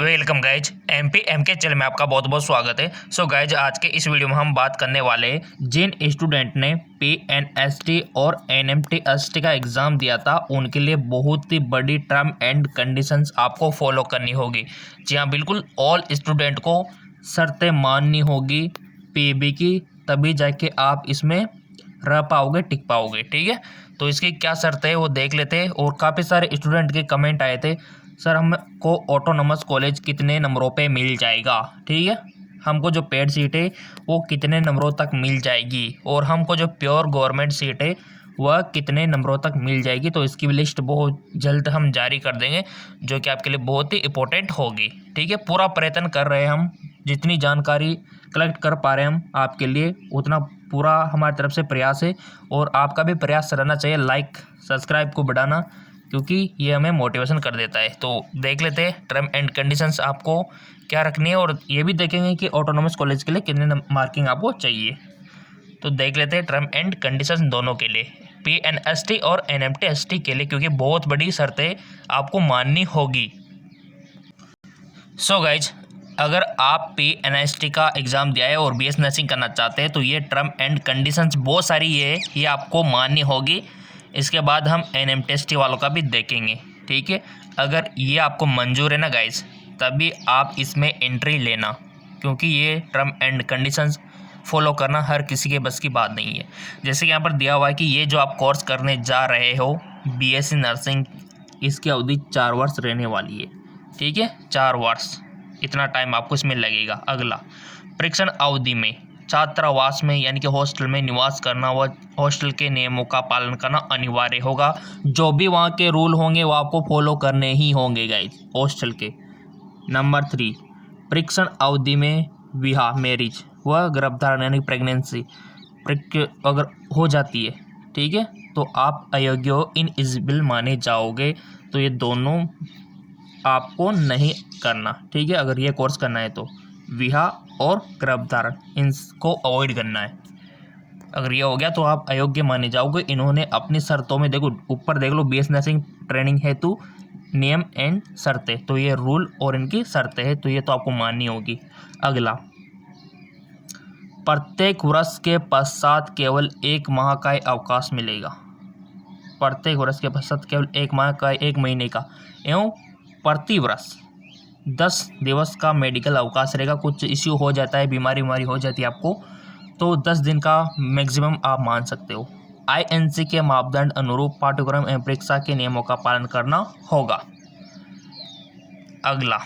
Welcome guys MP MK channel में आपका बहुत बहुत स्वागत है। सो गाइज आज के इस वीडियो में हम बात करने वाले हैं जिन स्टूडेंट ने पीएनएसटी और एनएमटीएसटी का एग्ज़ाम दिया था उनके लिए बहुत ही बड़ी टर्म एंड कंडीशंस आपको फॉलो करनी होगी। जी हाँ, बिल्कुल ऑल स्टूडेंट को शर्तें माननी होगी पीबी की, तभी जाके आप इसमें रह पाओगे, टिक पाओगे। ठीक है, तो इसकी क्या शर्त है वो देख लेते हैं। और काफ़ी सारे स्टूडेंट के कमेंट आए थे, सर हमको ऑटोनॉमस कॉलेज कितने नंबरों पे मिल जाएगा। ठीक है, हमको जो पेड सीट है वो कितने नंबरों तक मिल जाएगी, और हमको जो प्योर गवर्नमेंट सीट है वह कितने नंबरों तक मिल जाएगी। तो इसकी भी लिस्ट बहुत जल्द हम जारी कर देंगे, जो कि आपके लिए बहुत ही इंपॉर्टेंट होगी। ठीक है, पूरा प्रयत्न कर रहे हैं हम, जितनी जानकारी कलेक्ट कर पा रहे हैं हम आपके लिए, उतना पूरा हमारी तरफ से प्रयास है। और आपका भी प्रयास रहना चाहिए, लाइक सब्सक्राइब को बढ़ाना, क्योंकि ये हमें मोटिवेशन कर देता है। तो देख लेते हैं टर्म एंड कंडीशंस आपको क्या रखनी है, और ये भी देखेंगे कि ऑटोनॉमस कॉलेज के लिए कितने मार्किंग आपको चाहिए। तो देख लेते हैं टर्म एंड कंडीशंस दोनों के लिए, पीएनएसटी और एनएमटीएसटी के लिए, क्योंकि बहुत बड़ी शर्तें आपको माननी होगी। सो गाइज, अगर आप पीएनएसटी का एग्ज़ाम दिया है और बीएस नर्सिंग करना चाहते हैं तो ये टर्म एंड कंडीशंस बहुत सारी ये आपको माननी होगी। इसके बाद हम एनएमटीएसटी वालों का भी देखेंगे। ठीक है, अगर ये आपको मंजूर है ना गाइज, तभी आप इसमें एंट्री लेना, क्योंकि ये टर्म एंड कंडीशंस फॉलो करना हर किसी के बस की बात नहीं है। जैसे कि यहाँ पर दिया हुआ है कि ये जो आप कोर्स करने जा रहे हो बीएससी नर्सिंग, इसकी अवधि 4 वर्ष रहने वाली है। ठीक है, 4 वर्ष, इतना टाइम आपको इसमें लगेगा। अगला, परीक्षण अवधि में छात्रावास में यानी कि हॉस्टल में निवास करना व हॉस्टल के नियमों का पालन करना अनिवार्य होगा। जो भी वहाँ के रूल होंगे वो आपको फॉलो करने ही होंगे गाइस, हॉस्टल के। नंबर 3, परीक्षण अवधि में विवाह, मैरिज व गर्भधारण यानी प्रेगनेंसी अगर हो जाती है, ठीक है, तो आप अयोग्य हो, इनएलिजिबल माने जाओगे। तो ये दोनों आपको नहीं करना। ठीक है, अगर ये कोर्स करना है तो विवाह और गर्भधारण इनको अवॉइड करना है। अगर ये हो गया तो आप अयोग्य माने जाओगे। इन्होंने अपनी शर्तों में देखो, ऊपर देख लो, बीएस नर्सिंग ट्रेनिंग हेतु नियम एंड शर्तें, तो ये रूल और इनकी शर्तें हैं, तो ये तो आपको माननी होगी। अगला, प्रत्येक वर्ष के पश्चात केवल 1 माह का अवकाश मिलेगा। प्रत्येक वर्ष के पश्चात केवल 1 माह का, 1 महीने का, एवं प्रति वर्ष 10 दिवस का मेडिकल अवकाश रहेगा। कुछ इश्यू हो जाता है, बीमारी हो जाती है आपको, तो 10 दिन का मैक्सिमम आप मान सकते हो। आईएनसी के मापदंड अनुरूप पाठ्यक्रम एवं परीक्षा के नियमों का पालन करना होगा। अगला,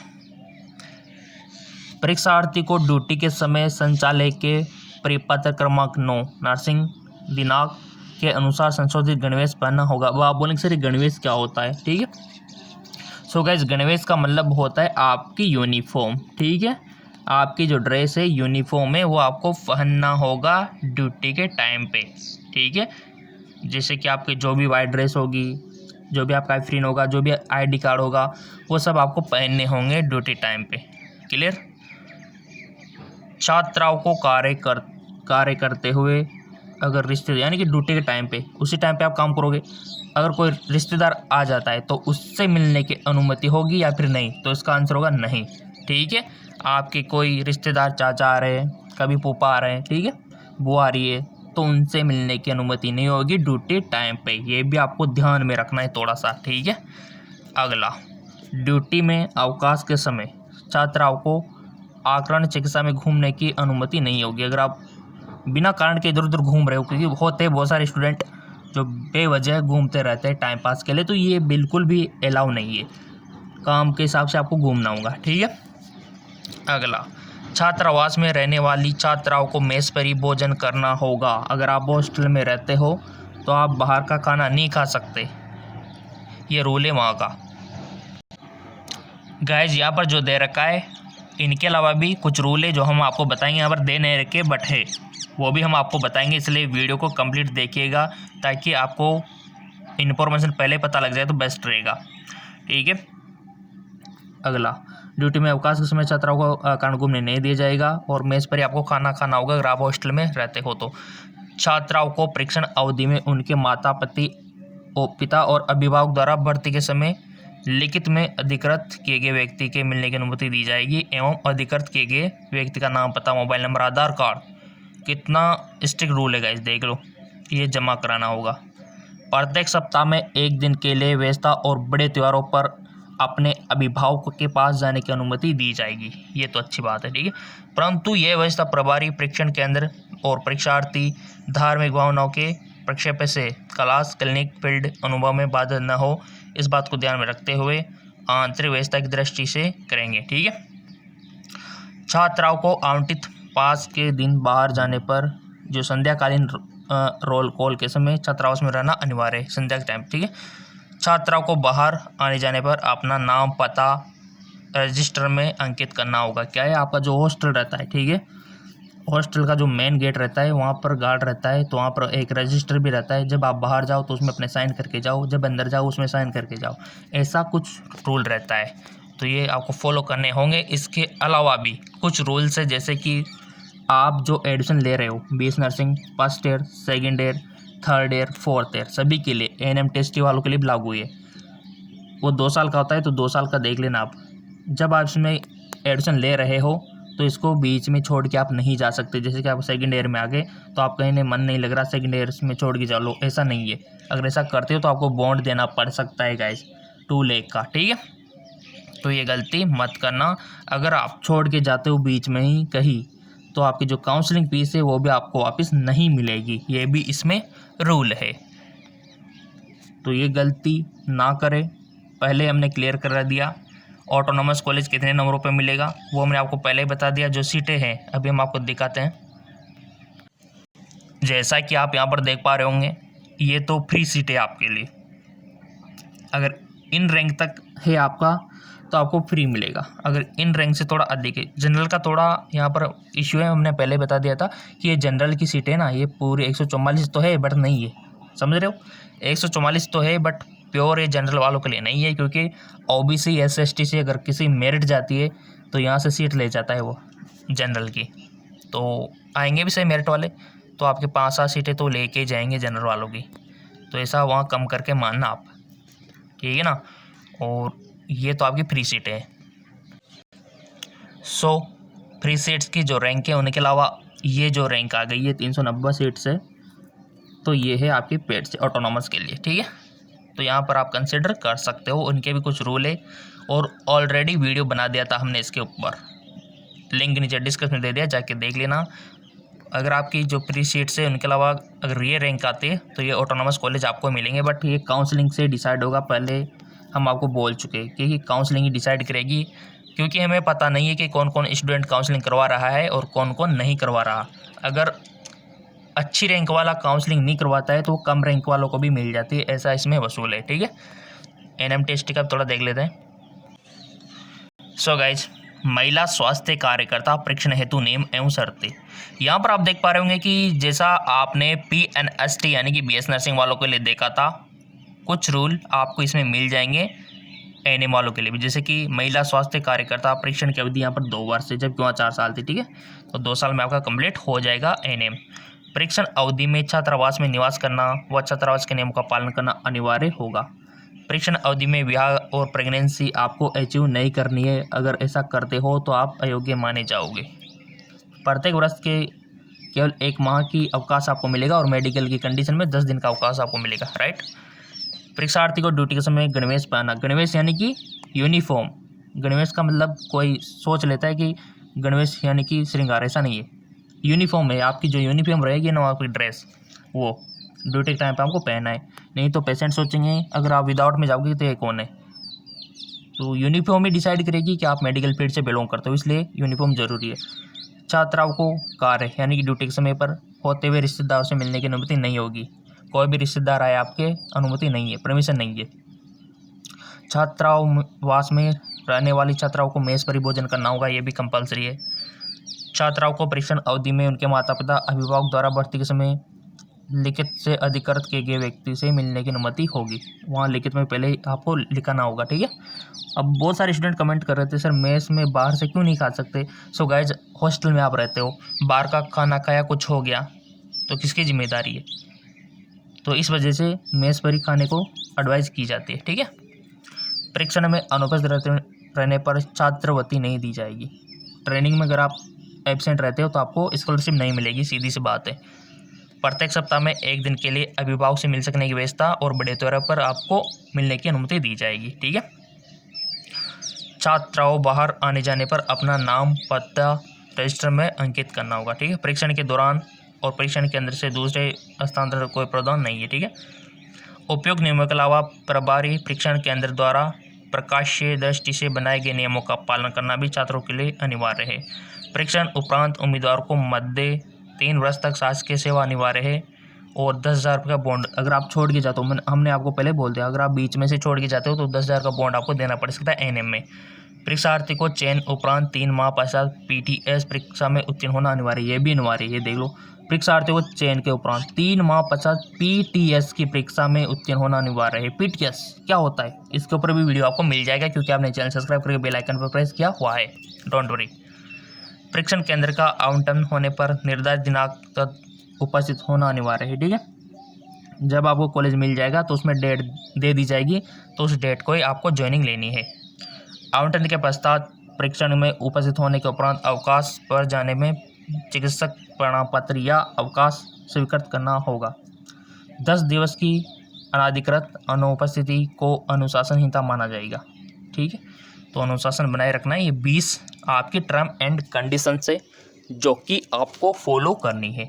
परीक्षार्थी को ड्यूटी के समय संचालय के परिपत्र क्रमांक 9 नर्सिंग दिनांक के अनुसार संशोधित गणवेश पहनना होगा। वो आप बोलेंगे सर ये गणवेश क्या होता है। ठीक है, सो गाइस, गणवेश का मतलब होता है आपकी यूनिफॉर्म। ठीक है, आपकी जो ड्रेस है, यूनिफॉर्म है, वो आपको पहनना होगा ड्यूटी के टाइम पे। ठीक है, जैसे कि आपकी जो भी वाइट ड्रेस होगी, जो भी आपका एफरीन होगा, जो भी आईडी कार्ड होगा, वो सब आपको पहनने होंगे ड्यूटी टाइम पे। क्लियर। छात्राओं को कार्य करते हुए अगर रिश्तेदार यानी कि ड्यूटी के टाइम पे, उसी टाइम पे आप काम करोगे, अगर कोई रिश्तेदार आ जाता है तो उससे मिलने की अनुमति होगी या फिर नहीं, तो इसका आंसर होगा नहीं। ठीक है, आपके कोई रिश्तेदार चाचा आ रहे हैं, कभी फूफा आ रहे हैं, ठीक है, बुआ आ रही है, तो उनसे मिलने की अनुमति नहीं होगी ड्यूटी टाइम पे। ये भी आपको ध्यान में रखना है थोड़ा सा। ठीक है, अगला, ड्यूटी में अवकाश के समय छात्राओं को आकरण चिकित्सा में घूमने की अनुमति नहीं होगी। अगर आप बिना कारण के इधर उधर घूम रहे हो, क्योंकि होते हैं बहुत सारे स्टूडेंट जो बेवजह घूमते रहते हैं टाइम पास के लिए, तो ये बिल्कुल भी अलाउ नहीं है। काम के हिसाब से आपको घूमना होगा। ठीक है, अगला, छात्रावास में रहने वाली छात्राओं को मेस पर ही भोजन करना होगा। अगर आप हॉस्टल में रहते हो तो आप बाहर का खाना नहीं खा सकते, ये रूल है वहाँ का। गाइज, यहाँ पर जो दे रखा है, इनके अलावा भी कुछ रूल है जो हम आपको बताएंगे। यहाँ पर दे नहीं रखे बट है, वो भी हम आपको बताएंगे, इसलिए वीडियो को कंप्लीट देखिएगा ताकि आपको इन्फॉर्मेशन पहले पता लग जाए तो बेस्ट रहेगा। ठीक है, अगला, ड्यूटी में अवकाश के समय छात्राओं को कारण घूमने नहीं दिया जाएगा और मेस पर ही आपको खाना खाना होगा अगर आप हॉस्टल में रहते हो तो। छात्राओं को परीक्षण अवधि में उनके पिता और अभिभावक द्वारा भर्ती के समय लिखित में अधिकृत किए गए व्यक्ति के मिलने की अनुमति दी जाएगी एवं अधिकृत किए गए व्यक्ति का नाम, पता, मोबाइल नंबर, आधार कार्ड। कितना स्ट्रिक्ट रूल है गाइस, देख लो, ये जमा कराना होगा। प्रत्येक सप्ताह में एक दिन के लिए व्यवस्था और बड़े त्योहारों पर अपने अभिभावकों के पास जाने की अनुमति दी जाएगी। ये तो अच्छी बात है, ठीक है। परंतु यह व्यवस्था प्रभारी परीक्षण केंद्र और परीक्षार्थी धार्मिक भावनाओं के प्रक्षेप से क्लास, क्लिनिक, फील्ड अनुभव में बाधा न हो, इस बात को ध्यान में रखते हुए आंतरिक व्यवस्था की दृष्टि से करेंगे, ठीक है। छात्राओं को आवंटित पास के दिन बाहर जाने पर जो संध्याकालीन रोल कॉल के समय छात्रावास में रहना अनिवार्य है, संध्या के टाइम, ठीक है। छात्राओं को बाहर आने जाने पर अपना नाम, पता रजिस्टर में अंकित करना होगा। क्या है, आपका जो हॉस्टल रहता है, ठीक है, हॉस्टल का जो मेन गेट रहता है वहाँ पर गार्ड रहता है, तो वहाँ पर एक रजिस्टर भी रहता है। जब आप बाहर जाओ तो उसमें अपने साइन करके जाओ, जब अंदर जाओ उसमें साइन करके जाओ, ऐसा कुछ रूल रहता है, तो ये आपको फॉलो करने होंगे। इसके अलावा भी कुछ रूल्स है, जैसे कि आप जो एडमिशन ले रहे हो BS nursing first year, second year, third year, fourth year, सभी के लिए एएनएम-टेस्ट वालों के लिए भी लागू है। वो 2 साल का होता है, तो 2 साल का देख लेना आप। जब आप इसमें एडमिशन ले रहे हो तो इसको बीच में छोड़ के आप नहीं जा सकते। जैसे कि आप सेकंड ईयर में आ गए तो आप कहीं मन नहीं लग रहा, सेकंड ईयर में छोड़ के चलो, ऐसा नहीं है। अगर ऐसा करते हो तो आपको बॉन्ड देना पड़ सकता है गाइस, 2 लाख का, ठीक है। तो ये गलती मत करना। अगर आप छोड़ के जाते हो बीच में ही कहीं, तो आपकी जो काउंसलिंग फीस है वो भी आपको वापस नहीं मिलेगी, ये भी इसमें रूल है। तो ये गलती ना करें। पहले हमने क्लियर करा दिया। ऑटोनॉमस कॉलेज कितने नंबरों पे मिलेगा वो हमने आपको पहले ही बता दिया। जो सीटें हैं अभी हम आपको दिखाते हैं। जैसा कि आप यहाँ पर देख पा रहे होंगे, ये तो फ्री सीट है आपके लिए। अगर इन रैंक तक है आपका तो आपको फ्री मिलेगा। अगर इन रैंक से थोड़ा अधिक है, जनरल का थोड़ा यहाँ पर इश्यू है, हमने पहले बता दिया था कि ये जनरल की सीटें ना, ये पूरी 144 तो है बट नहीं है, समझ रहे हो, 144 तो है बट प्योर ये जनरल वालों के लिए नहीं है, क्योंकि ओबीसी एसएसटी से अगर किसी मेरिट जाती है तो यहाँ से सीट ले जाता है वो जनरल की। तो आएंगे भी सही मेरिट वाले, तो आपके 5-7 सीटें तो लेके जाएंगे जनरल वालों की। तो ऐसा वहाँ कम करके मानना आप, ठीक है ना। और ये तो आपकी फ्री सीट है। सो फ्री सीट्स की जो रैंक है, उनके अलावा ये जो रैंक आ गई है 390 सीट से, तो ये है आपकी पेड से ऑटोनॉमस के लिए, ठीक है। तो यहाँ पर आप कंसिडर कर सकते हो, उनके भी कुछ रूल है और ऑलरेडी वीडियो बना दिया था हमने इसके ऊपर, लिंक नीचे डिस्क्रिप्शन में दे दिया, जाके देख लेना। अगर आपकी जो प्री सीट्स है उनके अलावा अगर ये रैंक आती है तो ये ऑटोनॉमस कॉलेज आपको मिलेंगे, बट ये काउंसलिंग से डिसाइड होगा। पहले हम आपको बोल चुके हैं कि काउंसलिंग ही डिसाइड करेगी, क्योंकि हमें पता नहीं है कि कौन कौन स्टूडेंट काउंसलिंग करवा रहा है और कौन कौन नहीं करवा रहा। अगर अच्छी रैंक वाला काउंसलिंग नहीं करवाता है तो वो कम रैंक वालों को भी मिल जाती है, ऐसा इसमें वसूल है, ठीक है। एएनएम-टेस्ट का थोड़ा देख लेते हैं। सो गाइज, महिला स्वास्थ्य कार्यकर्ता परीक्षण हेतु नियम एवं शर्तें, यहाँ पर आप देख पा रहे होंगे कि जैसा आपने PNST यानी कि बीएस नर्सिंग वालों के लिए देखा था, कुछ रूल आपको इसमें मिल जाएंगे एएनएम वालों के लिए भी। जैसे कि महिला स्वास्थ्य कार्यकर्ता परीक्षण की अवधि यहाँ पर 2 वर्ष है, जबकि वहाँ 4 साल थी, ठीक है। तो 2 साल में आपका कंप्लीट हो जाएगा एएनएम। परीक्षण अवधि में छात्रावास में निवास करना व छात्रावास के नियमों का पालन करना अनिवार्य होगा। परीक्षण अवधि में विवाह और प्रेगनेंसी आपको अचीव नहीं करनी है। अगर ऐसा करते हो तो आप अयोग्य माने जाओगे। प्रत्येक वर्ष के केवल 1 माह की अवकाश आपको मिलेगा और मेडिकल की कंडीशन में 10 दिन का अवकाश आपको मिलेगा, राइट। परीक्षार्थी को ड्यूटी के समय गणवेश पहनना, गणवेश यानी कि यूनिफॉर्म। गणवेश का मतलब कोई सोच लेता है कि गणवेश यानी कि श्रृंगार, ऐसा नहीं है। यूनिफॉर्म है, आपकी जो यूनिफॉर्म रहेगी ना, आपकी ड्रेस, वो ड्यूटी के टाइम पे आपको पहनना है। नहीं तो पेशेंट सोचेंगे अगर आप विदाउट में जाओगे तो ये कौन है। तो यूनिफॉर्म ही डिसाइड करेगी कि आप मेडिकल फील्ड से बिलोंग करते हो, इसलिए यूनिफॉर्म जरूरी है। छात्राओं को कार्य यानी कि ड्यूटी के समय पर होते हुए रिश्तेदारों से मिलने की अनुमति नहीं होगी। कोई भी रिश्तेदार आए आपके, अनुमति नहीं है, परमिशन नहीं है। छात्रावास में रहने वाली छात्राओं को मेस पर ही भोजन करना होगा, ये भी कंपलसरी है। छात्राओं को परीक्षण अवधि में उनके माता पिता अभिभावक द्वारा भर्ती के समय लिखित से अधिकृत किए गए व्यक्ति से मिलने की अनुमति होगी। वहाँ लिखित में पहले ही आपको लिखाना होगा, ठीक है। अब बहुत सारे स्टूडेंट कमेंट कर रहे थे सर मेस में बाहर से क्यों नहीं खा सकते। सो गाइज, हॉस्टल में आप रहते हो, बाहर का खाना खाया कुछ हो गया तो किसकी जिम्मेदारी है। तो इस वजह से मेस पर ही खाने को एडवाइस की जाती है, ठीक है। परीक्षण में अनुपस्थित रहने पर छात्रवृत्ति नहीं दी जाएगी। ट्रेनिंग में अगर आप एब्सेंट रहते हो तो आपको स्कॉलरशिप नहीं मिलेगी, सीधी सी बात है। प्रत्येक सप्ताह में 1 दिन के लिए अभिभावक से मिल सकने की व्यवस्था और बड़े त्योहार पर आपको मिलने की अनुमति दी जाएगी। ठीक है। छात्राओं बाहर आने जाने पर अपना नाम पता रजिस्टर में अंकित करना होगा। ठीक है। परीक्षण के दौरान और परीक्षण के अंदर से दूसरे स्थानांतरण कोई प्रावधान नहीं है। ठीक है। उपयुक्त नियमों के अलावा प्रभारी परीक्षण केंद्र द्वारा प्रकाशीय दृष्टि से बनाए गए नियमों का पालन करना भी छात्रों के लिए अनिवार्य है। परीक्षण उपरांत उम्मीदवार को मध्य 3 वर्ष तक शासकीय सेवा अनिवार्य है और 10,000 रुपये का बॉन्ड अगर आप छोड़ के जाते हो, हमने आपको पहले बोल दिया, अगर आप बीच में से छोड़ के जाते हो तो 10,000 का बॉन्ड आपको देना पड़ सकता है एनएम में। परीक्षार्थी को चयन उपरांत 3 माह पश्चात पीटीएस परीक्षा में उत्तीर्ण होना अनिवार्य है। ये भी अनिवार्य है, ये देख लो। परीक्षार्थियों को चयन के उपरांत 3 माह पश्चात पीटीएस की परीक्षा में उत्तीर्ण होना अनिवार्य है। पीटीएस क्या होता है, इसके ऊपर भी वीडियो आपको मिल जाएगा क्योंकि आपने चैनल सब्सक्राइब करके बेल आइकन पर प्रेस किया हुआ है। Don't worry. परीक्षण केंद्र का आवंटन होने पर निर्धारित दिनांक तक उपस्थित होना अनिवार्य है। ठीक है। जब आपको कॉलेज मिल जाएगा तो उसमें डेट दे दी जाएगी, तो उस डेट को ही आपको ज्वाइनिंग लेनी है। आवंटन के पश्चात परीक्षण में उपस्थित होने के उपरांत अवकाश पर जाने में चिकित्सक प्रमाण पत्र या अवकाश स्वीकृत करना होगा। 10 दिवस की अनाधिकृत अनुपस्थिति को अनुशासनहीनता माना जाएगा। ठीक है। तो अनुशासन बनाए रखना है। ये 20 आपकी टर्म एंड कंडीशन से जो कि आपको फॉलो करनी है।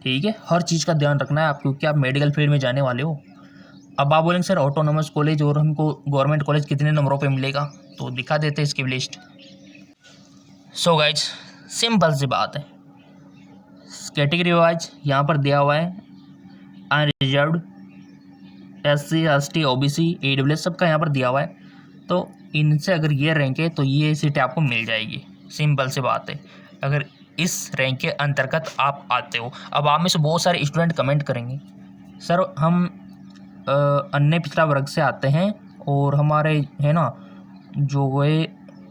ठीक है। हर चीज़ का ध्यान रखना है आप, क्योंकि आप मेडिकल फील्ड में जाने वाले हो। अब आप बोलेंगे सर ऑटोनोमस कॉलेज और हमको गवर्नमेंट कॉलेज कितने नंबरों पे मिलेगा, तो दिखा देते हैं इसकी लिस्ट। सो गाइज सिंपल सी बात है, कैटेगरी वाइज यहाँ पर दिया हुआ है unreserved, SC ST OBC AWS सबका यहाँ पर दिया हुआ है। तो इनसे अगर ये रैंक है तो ये सीटें आपको मिल जाएगी। सिंपल सी बात है, अगर इस रैंक के अंतर्गत आप आते हो। अब आप में से बहुत सारे स्टूडेंट कमेंट करेंगे सर हम अन्य पिछड़ा वर्ग से आते हैं और हमारे है ना जो वो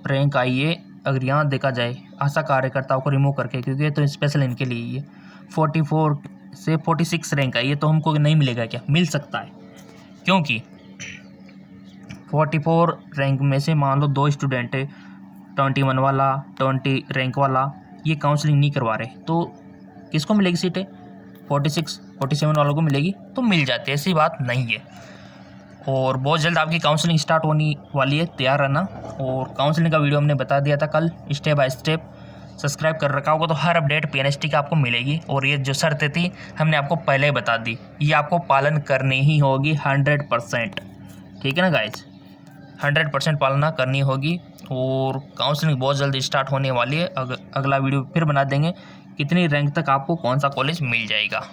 रैंक आई है, अगर यहाँ देखा जाए आशा कार्यकर्ताओं को रिमूव करके, क्योंकि ये तो स्पेशल इनके लिए ही है, 44 से 46 रैंक आई है, तो हमको नहीं मिलेगा क्या? मिल सकता है, क्योंकि 44 रैंक में से मान लो 2 स्टूडेंट है, 21 वाला 20 रैंक वाला, ये काउंसलिंग नहीं करवा रहे, तो किसको मिलेगी सीटें? 46 47 वालों को मिलेगी, तो मिल जाती है, ऐसी बात नहीं है। और बहुत जल्द आपकी काउंसलिंग स्टार्ट होने वाली है, तैयार रहना। और काउंसलिंग का वीडियो हमने बता दिया था कल, स्टेप बाय स्टेप। सब्सक्राइब कर रखा होगा तो हर अपडेट PNST की आपको मिलेगी। और ये जो शर्तें थी हमने आपको पहले ही बता दी, ये आपको पालन करनी ही होगी 100%। ठीक है ना गाइज, 100% पालना करनी होगी। और काउंसलिंग बहुत जल्दी स्टार्ट होने वाली है। अगला वीडियो फिर बना देंगे कितनी रैंक तक आपको कौन सा कॉलेज मिल जाएगा।